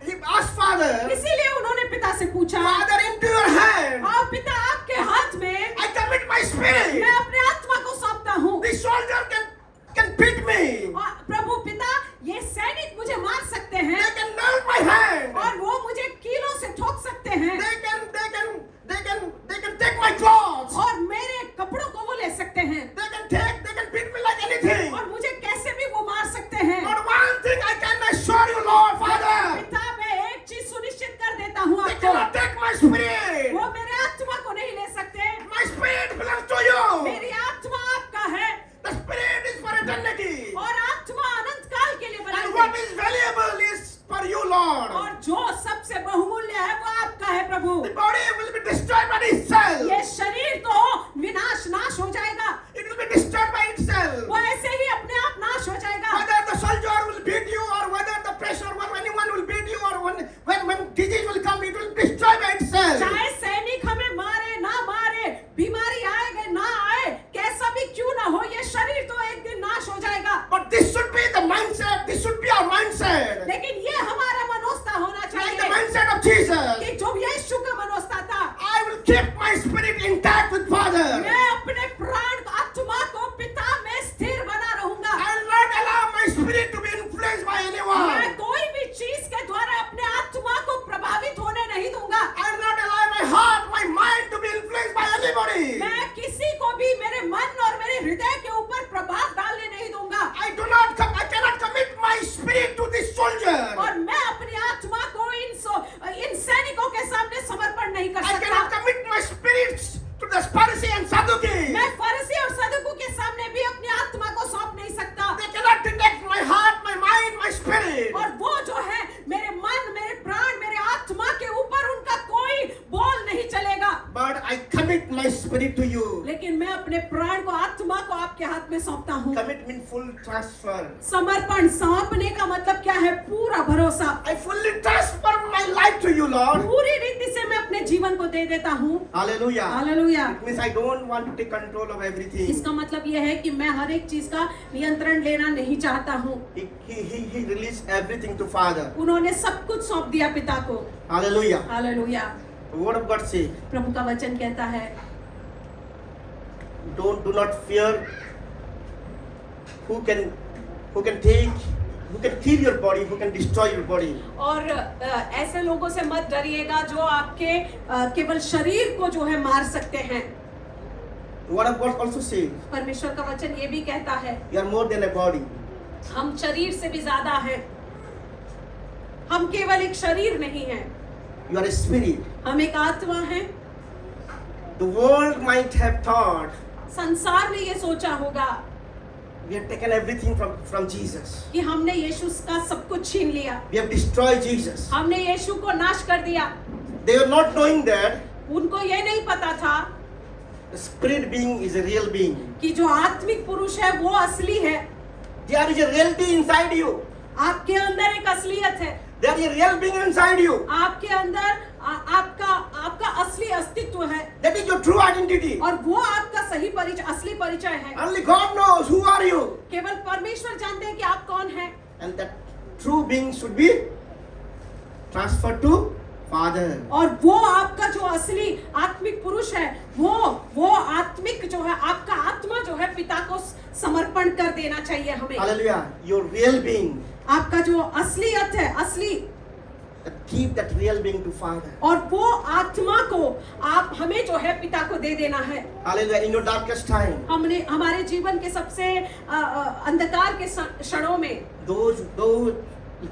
S2: he asked Father,
S1: इसीलिए उन्होंने पिता से पूछा,
S2: Father, into your hand,
S1: आओ पिता आपके हाथ में
S2: I commit my spirit.
S1: मैं अपने आत्मा को सौंपता हूँ।
S2: The soldier can beat me.
S1: और प्रभु पिता, ये सैनिक मुझे मार सकते हैं
S2: They can nail my hand.
S1: और वो मुझे कीलों से ठोक सकते हैं
S2: They can take my clothes.
S1: और मेरे अपने प्राण को, आत्मा को आपके हाथ में सौंपता हूँ।
S2: Commit means full transfer.
S1: समर्पण, सौंपने का मतलब क्या है? पूरा भरोसा।
S2: I fully transfer my life to you, Lord.
S1: पूरी रीति से मैं अपने जीवन को दे देता हूँ।
S2: Hallelujah.
S1: Hallelujah.
S2: It means I don't want to take control of everything.
S1: इसका मतलब यह है कि मैं हर एक चीज का नियंत्रण लेना नहीं चाहता हूँ।
S2: He released everything to Father.
S1: उन्होंने सब कुछ सौंप दिया पिता को।
S2: Hallelujah.
S1: Hallelujah.
S2: The word of God says,
S1: प्रभु का वचन कहता है,
S2: do not fear who can kill your body, who can destroy your body.
S1: और ऐसे लोगों से मत डरिएगा जो आपके केवल शरीर को जो है मार सकते हैं।
S2: The word of God also says,
S1: परमेश्वर का वचन ये भी कहता है,
S2: you are more than a body.
S1: हम शरीर से भी ज्यादा हैं। हम केवल एक शरीर नहीं हैं,
S2: You are a spirit.
S1: हम एक आत्मा हैं।
S2: The world might have thought
S1: संसार ने ये सोचा होगा
S2: we have taken everything from Jesus.
S1: कि हमने यीशु का सब कुछ छीन लिया,
S2: We have destroyed Jesus.
S1: हमने यीशु को नाश कर दिया।
S2: They were not knowing that
S1: उनको ये नहीं पता था
S2: the spirit being is a real being.
S1: कि जो आत्मिक पुरुष है वो असली है।
S2: There is a reality inside you.
S1: आपके अंदर एक असलियत है।
S2: There is a real being inside you.
S1: आपके अंदर आपका असली अस्तित्व है,
S2: That is your true identity.
S1: और वो आपका सही परिचय, असली परिचय है।
S2: Only God knows who are you.
S1: केवल परमेश्वर जानते हैं कि आप कौन हैं।
S2: And that true being should be transferred to Father.
S1: और वो आपका जो असली आत्मिक पुरुष है, वो आत्मिक जो है, आपका आत्मा जो है, पिता को समर्पण कर देना चाहिए हमें।
S2: Hallelujah. Your real being.
S1: आपका जो असलियत है, असली,
S2: Keep that real being to Father.
S1: और वो आत्मा को आप हमें जो है पिता को दे देना है।
S2: Hallelujah. In your darkest time.
S1: हमने हमारे जीवन के सबसे अंधकार के क्षणों में,
S2: Those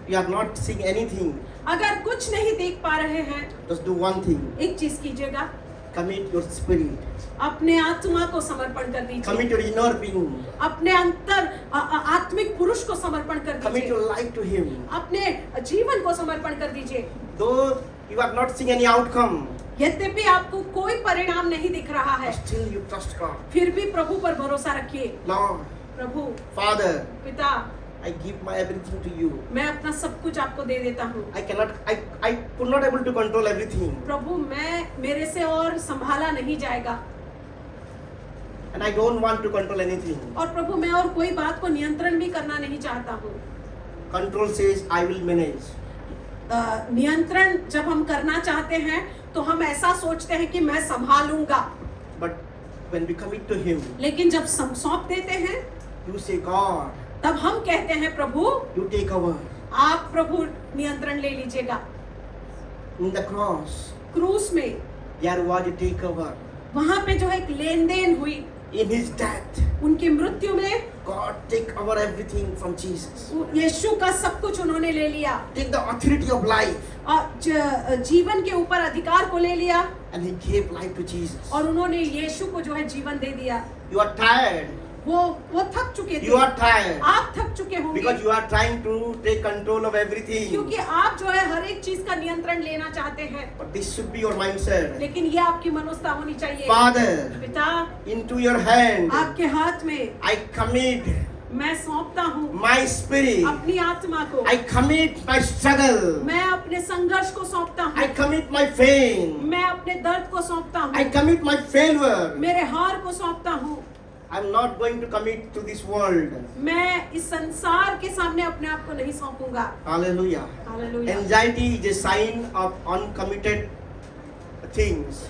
S2: you are not seeing anything.
S1: अगर कुछ नहीं देख पा रहे हैं,
S2: Just do one thing.
S1: एक चीज कीजिएगा,
S2: Commit your spirit.
S1: अपने आत्मा को समर्पण कर दीजिए।
S2: Commit your inner being.
S1: अपने अंतर आत्मिक पुरुष को समर्पण कर
S2: Commit
S1: दीजिए।
S2: your life to Him.
S1: अपने जीवन को समर्पण कर दीजिए।
S2: Though you are not seeing any outcome,
S1: यद्यपि आपको कोई परिणाम नहीं दिख रहा है,
S2: still you trust God.
S1: फिर भी प्रभु पर भरोसा रखिए।
S2: Lord,
S1: प्रभु,
S2: Father,
S1: पिता,
S2: I give my everything to you.
S1: मैं अपना सब कुछ आपको दे देता हूँ।
S2: I could not able to control everything.
S1: प्रभु, मेरे से और संभाला नहीं जाएगा,
S2: And I don't want to control anything.
S1: और प्रभु मैं और कोई बात को नियंत्रण भी करना नहीं चाहता हूँ।
S2: Control says I will manage.
S1: नियंत्रण जब हम करना चाहते हैं तो हम ऐसा सोचते हैं कि मैं संभालूंगा,
S2: But when we commit to Him,
S1: लेकिन जब सौंप देते हैं
S2: you say, God,
S1: तब हम कहते हैं, प्रभु
S2: you take over.
S1: आप प्रभु नियंत्रण ले लीजिएगा।
S2: In the cross,
S1: क्रूस में
S2: there was a takeover.
S1: वहां पे जो है एक लेन देन हुई।
S2: In His death,
S1: उनकी मृत्यु में
S2: God take over everything from Jesus.
S1: यीशु का सब कुछ उन्होंने ले लिया,
S2: Take the authority of life.
S1: और जीवन के ऊपर अधिकार को ले लिया,
S2: And He gave life to Jesus.
S1: और उन्होंने यीशु को जो है जीवन दे दिया।
S2: You are tired.
S1: वो थक चुके थे।
S2: You are tired.
S1: आप थक चुके होंगे,
S2: Because you are trying to take control of everything.
S1: क्योंकि आप जो है हर एक चीज का नियंत्रण लेना चाहते हैं।
S2: But this should be your mindset.
S1: लेकिन ये आपकी मनोस्था होनी चाहिए।
S2: Father,
S1: पिता,
S2: into your hand,
S1: आपके हाथ में
S2: I commit
S1: मैं सौंपता हूँ
S2: my spirit.
S1: अपनी आत्मा को।
S2: I commit my struggle.
S1: मैं अपने संघर्ष को सौंपता
S2: I
S1: हूँ।
S2: commit my pain.
S1: मैं अपने दर्द को सौंपता
S2: I
S1: हूँ।
S2: commit my failure.
S1: मेरे हार को सौंपता हूँ।
S2: I'm not going to commit to this world.
S1: मैं इस संसार के सामने अपने आप को नहीं सौंपूंगा।
S2: Hallelujah.
S1: Hallelujah.
S2: Anxiety is a sign of uncommitted things.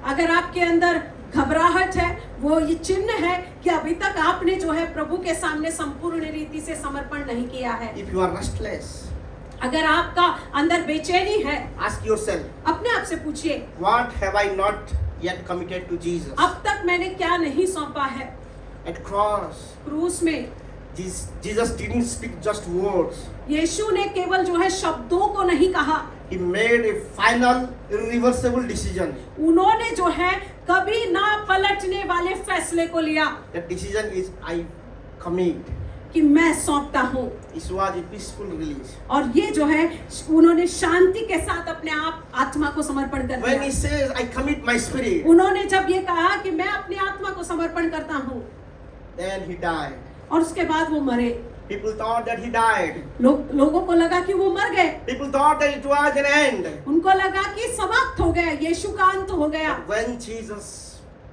S1: अगर आपके अंदर घबराहट है, वो ये चिन्ह है कि अभी तक आपने जो है प्रभु के सामने संपूर्ण रीति से समर्पण नहीं किया है।
S2: If you are restless,
S1: अगर आपका अंदर बेचैनी है,
S2: ask yourself,
S1: अपने आप से पूछिए,
S2: what have I not yet committed to Jesus?
S1: अब तक मैंने क्या नहीं सौंपा है।
S2: At cross,
S1: क्रूस में
S2: Jesus didn't speak just words.
S1: यीशु ने केवल जो है शब्दों को नहीं कहा,
S2: He made a final, irreversible decision.
S1: उन्होंने जो है कभी ना पलटने वाले फैसले को लिया।
S2: That decision is I commit.
S1: कि मैं सौंपता हूँ।
S2: It was a peaceful release.
S1: और ये जो है उन्होंने शांति के साथ अपने आप आत्मा को समर्पण कर
S2: When he
S1: दिया।
S2: says, I commit my spirit,
S1: उन्होंने जब ये कहा कि मैं अपनी आत्मा को समर्पण करता हूँ,
S2: then he died.
S1: और उसके बाद वो मरे।
S2: People thought that he died.
S1: लोगों को लगा कि वो मर गए,
S2: People thought that it was an end.
S1: उनको लगा कि समाप्त हो गया, यीशु का अंत हो गया।
S2: When Jesus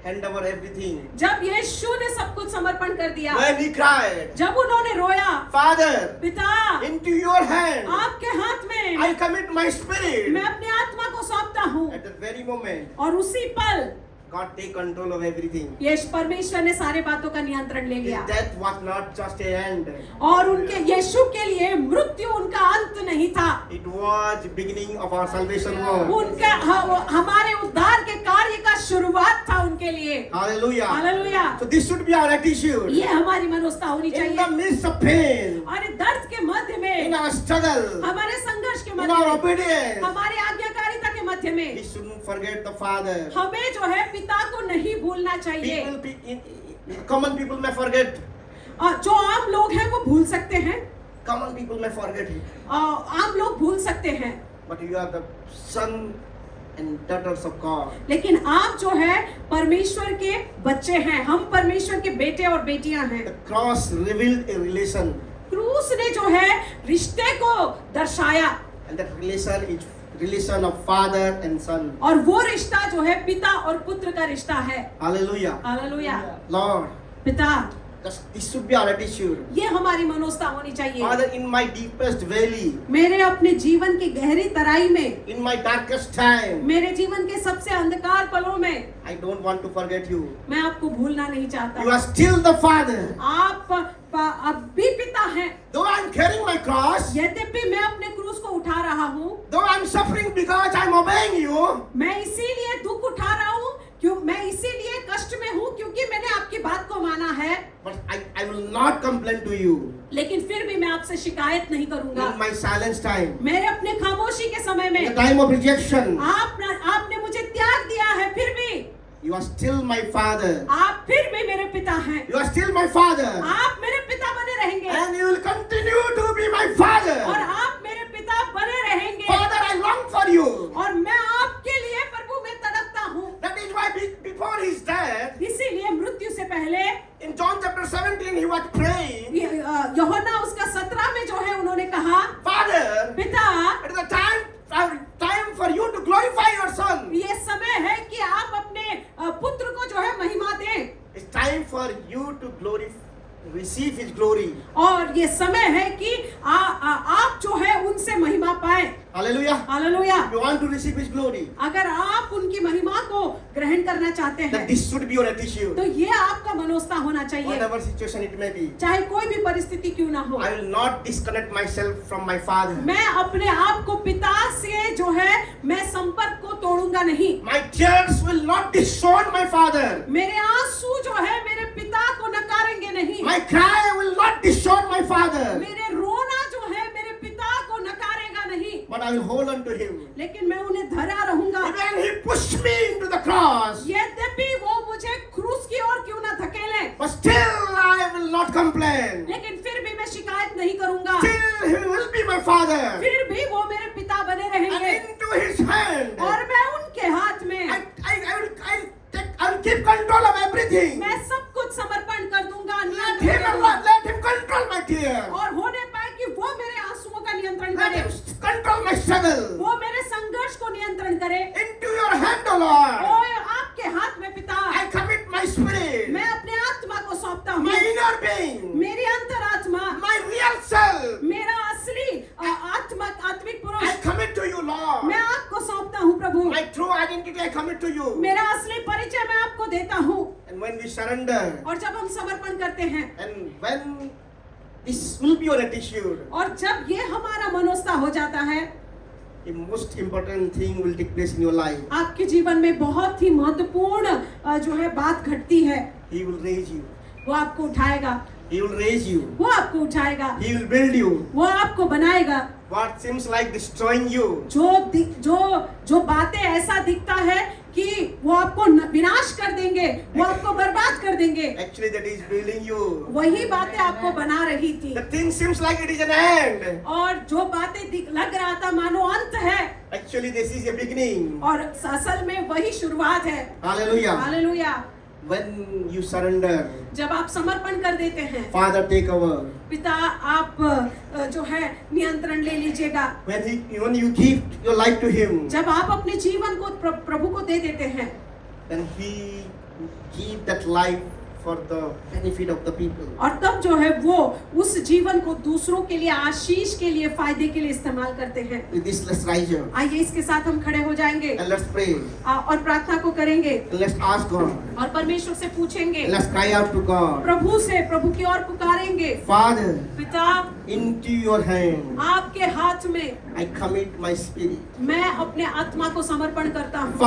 S2: handed over everything,
S1: जब यीशु ने सब कुछ समर्पण कर दिया,
S2: when he cried,
S1: जब उन्होंने रोया,
S2: Father,
S1: पिता
S2: into your hand,
S1: आपके हाथ में
S2: I commit my spirit.
S1: मैं अपनी आत्मा को सौंपता हूँ,
S2: At that very moment,
S1: और उसी पल
S2: God take control of everything.
S1: परमेश्वर ने सारे बातों का नियंत्रण ले
S2: His
S1: लिया।
S2: death was not just an end.
S1: और उनके यीशु के लिए मृत्यु उनका अंत नहीं था,
S2: It was beginning of our salvation work.
S1: उनका हमारे उद्धार के कार्य का शुरुआत था उनके लिए।
S2: Hallelujah.
S1: Hallelujah.
S2: So this should be our attitude.
S1: ये हमारी मनोस्था होनी
S2: In the
S1: चाहिए।
S2: midst of pain,
S1: और दर्द के मध्य
S2: in
S1: में,
S2: our struggle,
S1: हमारे संघर्ष के
S2: in
S1: मध्य
S2: our
S1: में,
S2: obedience,
S1: हमारे आज्ञाकारिता के मध्य में,
S2: we shouldn't forget the Father.
S1: हमें जो है पिता को नहीं भूलना चाहिए।
S2: Common people may forget.
S1: जो आम लोग हैं वो भूल सकते हैं,
S2: Common people may forget it.
S1: आम लोग भूल सकते हैं,
S2: But you are the son and daughters of God.
S1: लेकिन आप जो है परमेश्वर के बच्चे हैं, हम परमेश्वर के बेटे और बेटियां हैं।
S2: The cross revealed a relation,
S1: क्रूस ने जो है रिश्ते को दर्शाया,
S2: and that relation is relation of father and son.
S1: और वो रिश्ता जो है पिता और पुत्र का रिश्ता है।
S2: Hallelujah.
S1: हालेलुया।
S2: Lord,
S1: पिता,
S2: this should be our attitude.
S1: ये हमारी मनोस्था होनी चाहिए।
S2: Father, in my deepest valley,
S1: मेरे अपने जीवन की गहरी तराई में,
S2: in my darkest time,
S1: मेरे जीवन के सबसे अंधकार पलों में,
S2: I don't want to forget you.
S1: मैं आपको भूलना नहीं चाहता।
S2: You are still the Father.
S1: आप अब भी पिता हैं।
S2: Though I am carrying my cross,
S1: यद्यपि मैं अपने क्रूस को उठा रहा हूँ,
S2: though I am suffering because I am obeying you,
S1: मैं इसीलिए दुख उठा रहा हूँ, क्यों मैं इसीलिए कष्ट में हूँ क्योंकि मैंने आपकी बात को माना है।
S2: but I will not complain to you.
S1: लेकिन फिर भी मैं आपसे शिकायत नहीं करूंगा।
S2: In my silence time,
S1: मेरे अपने खामोशी के समय
S2: in the
S1: में
S2: time of rejection,
S1: आपने मुझे त्याग दिया है, फिर भी
S2: you are still my Father.
S1: आप फिर भी मेरे पिता हैं।
S2: You are still my Father.
S1: आप मेरे पिता बने रहेंगे,
S2: And you will continue to be my Father.
S1: और आप मेरे पिता बने रहेंगे।
S2: Father, I long for you.
S1: और मैं आपके लिए प्रभु में तड़पता हूँ।
S2: That is why before his death,
S1: इसीलिए मृत्यु से पहले
S2: in John chapter 17, he was praying,
S1: यूहन्ना उसका 17 में जो है उन्होंने कहा,
S2: Father,
S1: पिता,
S2: it is the time for you to glorify your son.
S1: ये समय है कि आप अपने पुत्र को जो है महिमा दें,
S2: It's time for you to receive his glory.
S1: और ये समय है कि आप जो है उनसे महिमा पाए।
S2: Hallelujah.
S1: Hallelujah.
S2: If you want to receive his glory,
S1: अगर आप उनकी महिमा को ग्रहण करना चाहते
S2: then
S1: हैं,
S2: this should be your attitude.
S1: तो ये आपका मनोस्था होना चाहिए,
S2: Whatever situation it may be.
S1: चाहे कोई भी परिस्थिति क्यों ना हो।
S2: I will not disconnect myself from my Father.
S1: मैं अपने आप को पिता से जो है मैं संपर्क को तोड़ूंगा नहीं।
S2: My tears will not disown my Father.
S1: मेरे आंसू जो है मेरे पिता को नकारेंगे नहीं।
S2: My cry will not disown my Father.
S1: मेरे रोना जो है मेरे पिता को नकारेगा नहीं।
S2: But I will hold on to him.
S1: लेकिन मैं उन्हें धरा रहूंगा।
S2: Even he pushed me into the cross,
S1: यद्यपि वो मुझे क्रूस की ओर क्यों ना धकेले,
S2: but still I will not complain.
S1: लेकिन फिर भी मैं शिकायत नहीं करूंगा।
S2: Still he will be my Father.
S1: फिर भी वो मेरे पिता बने
S2: And
S1: रहेंगे,
S2: into his hand,
S1: और मैं उनके हाथ में
S2: I will keep control of everything.
S1: मैं सब कुछ समर्पण कर दूंगा।
S2: Let him control my tears.
S1: और होने पाए कि वो मेरे आंसुओं का नियंत्रण
S2: Let
S1: करे,
S2: him control my struggle.
S1: वो मेरे संघर्ष को नियंत्रण करे।
S2: Into your hand, O Lord.
S1: ओए आपके हाथ में पिता,
S2: I commit my spirit,
S1: मैं अपने आत्मा को सौंपता हूँ,
S2: my inner being,
S1: मेरी अंतरात्मा,
S2: my real self.
S1: मेरा असली आत्मिक
S2: I
S1: पुरुष,
S2: commit to you, Lord.
S1: मैं आपको सौंपता हूँ प्रभु।
S2: My true identity I commit to you.
S1: मेरा असली परिचय मैं आपको देता हूँ।
S2: And when we surrender,
S1: और जब हम समर्पण करते हैं,
S2: and when this will be your attitude,
S1: और जब ये हमारा मनोस्था हो जाता है,
S2: the most important thing will take place in your life.
S1: आपके जीवन में बहुत ही महत्वपूर्ण जो है बात घटती है।
S2: He will raise you.
S1: वो आपको उठाएगा,
S2: He will raise you.
S1: वो आपको उठाएगा,
S2: He will build you.
S1: वो आपको बनाएगा,
S2: what seems like destroying you,
S1: जो बातें ऐसा दिखता है कि वो आपको विनाश कर देंगे, वो आपको बर्बाद कर देंगे,
S2: actually that is building you.
S1: वही बातें आपको बना रही थी।
S2: The thing seems like it is an end.
S1: और जो बातें लग रहा था मानो अंत है,
S2: Actually this is a beginning.
S1: और असल में वही शुरुआत है।
S2: Hallelujah.
S1: Hallelujah.
S2: When you surrender,
S1: जब आप समर्पण कर देते हैं,
S2: Father take over.
S1: पिता आप जो है नियंत्रण ले लीजिएगा।
S2: When you give your life to Him,
S1: जब आप अपने जीवन को प्रभु को दे देते हैं,
S2: then He give that life for the benefit of the people.
S1: और तब जो है वो उस जीवन को दूसरों के लिए, आशीष के लिए, फायदे के लिए इस्तेमाल करते हैं।
S2: With this, let's rise up
S1: आइए इसके साथ हम खड़े हो जाएंगे
S2: and let's pray.
S1: और प्रार्थना को करेंगे
S2: And let's ask God.
S1: और परमेश्वर से पूछेंगे,
S2: And let's cry out to God.
S1: प्रभु की ओर पुकारेंगे।
S2: Father,
S1: पिता,
S2: into your hand
S1: आपके हाथ में
S2: I commit my spirit.
S1: मैं अपने आत्मा को समर्पण करता हूँ।
S2: Father,